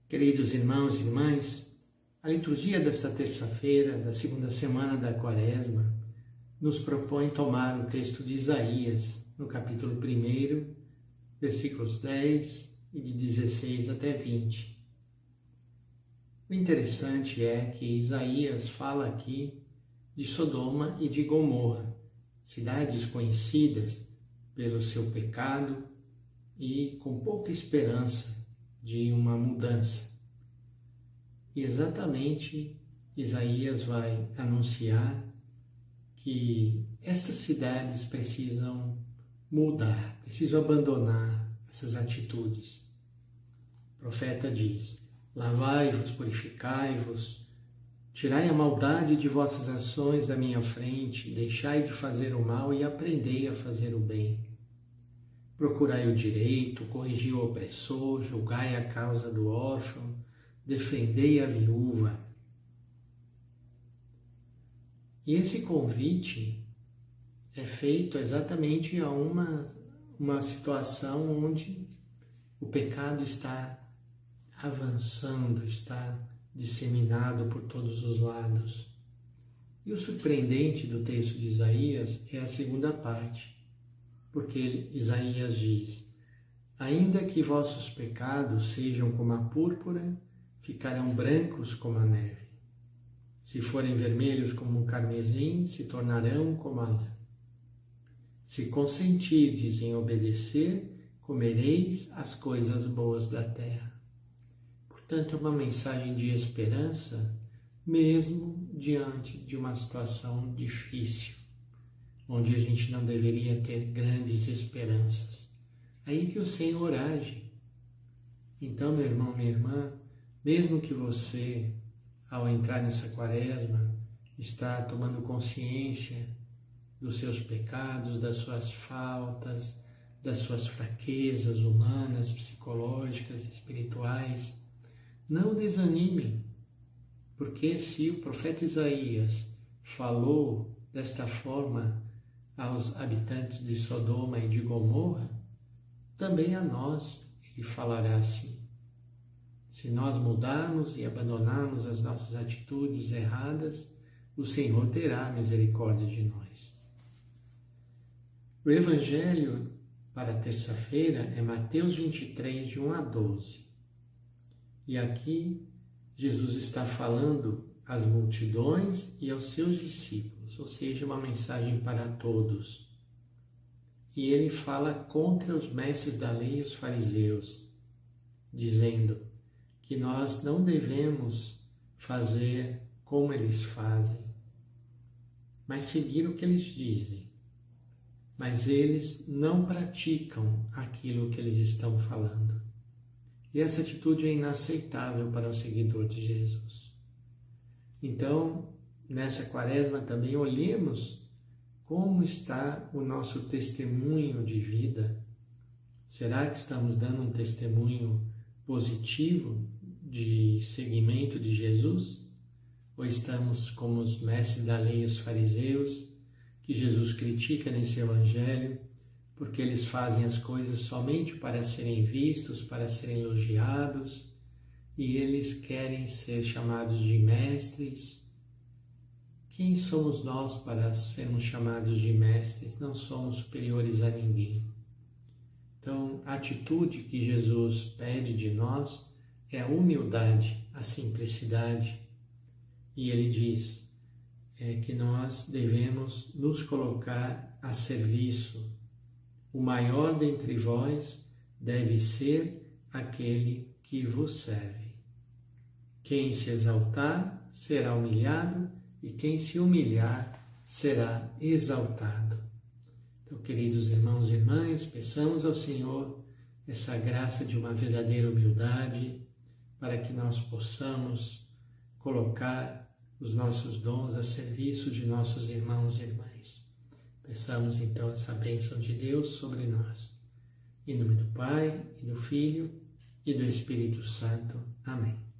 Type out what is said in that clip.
Queridos irmãos e irmãs, a liturgia desta terça-feira, da segunda semana da Quaresma, nos propõe tomar o texto de Isaías, no capítulo 1, versículos 10 e de 16 até 20. O interessante é que Isaías fala aqui de Sodoma e de Gomorra, cidades conhecidas pelo seu pecado e com pouca esperança de uma mudança. E exatamente Isaías vai anunciar que essas cidades precisam mudar, precisam abandonar essas atitudes. O profeta diz: lavai-vos, purificai-vos, tirai a maldade de vossas ações da minha frente, deixai de fazer o mal e aprendei a fazer o bem. Procurai o direito, corrigi o opressor, julgai a causa do órfão, defendei a viúva. E esse convite é feito exatamente a uma situação onde o pecado está avançando, está disseminado por todos os lados. E o surpreendente do texto de Isaías é a segunda parte, porque Isaías diz: ainda que vossos pecados sejam como a púrpura, ficarão brancos como a neve. Se forem vermelhos como o carmesim, se tornarão como a lã. Se consentirdes em obedecer, comereis as coisas boas da terra. Portanto, é uma mensagem de esperança, mesmo diante de uma situação difícil, onde a gente não deveria ter grandes esperanças. Aí que o Senhor age. Então, meu irmão, minha irmã, mesmo que você, ao entrar nessa Quaresma, está tomando consciência dos seus pecados, das suas faltas, das suas fraquezas humanas, psicológicas, espirituais, não desanime, porque se o profeta Isaías falou desta forma aos habitantes de Sodoma e de Gomorra, também a nós ele falará assim. Se nós mudarmos e abandonarmos as nossas atitudes erradas, o Senhor terá misericórdia de nós. O Evangelho para a terça-feira é Mateus 23, de 1 a 12. E aqui Jesus está falando às multidões e aos seus discípulos, ou seja, uma mensagem para todos. E ele fala contra os mestres da lei e os fariseus, dizendo que nós não devemos fazer como eles fazem, mas seguir o que eles dizem. Mas eles não praticam aquilo que eles estão falando. E essa atitude é inaceitável para o seguidor de Jesus. Então, nessa Quaresma também olhemos como está o nosso testemunho de vida. Será que estamos dando um testemunho positivo de seguimento de Jesus? Ou estamos como os mestres da lei e os fariseus, que Jesus critica nesse Evangelho, porque eles fazem as coisas somente para serem vistos, para serem elogiados, e eles querem ser chamados de mestres. Quem somos nós para sermos chamados de mestres? Não somos superiores a ninguém. Então, a atitude que Jesus pede de nós é a humildade, a simplicidade. E ele diz que nós devemos nos colocar a serviço. O maior dentre vós deve ser aquele que vos serve. Quem se exaltar será humilhado, e quem se humilhar será exaltado. Então, queridos irmãos e irmãs, peçamos ao Senhor essa graça de uma verdadeira humildade, para que nós possamos colocar os nossos dons a serviço de nossos irmãos e irmãs. Peçamos então essa bênção de Deus sobre nós. Em nome do Pai, e do Filho, e do Espírito Santo. Amém.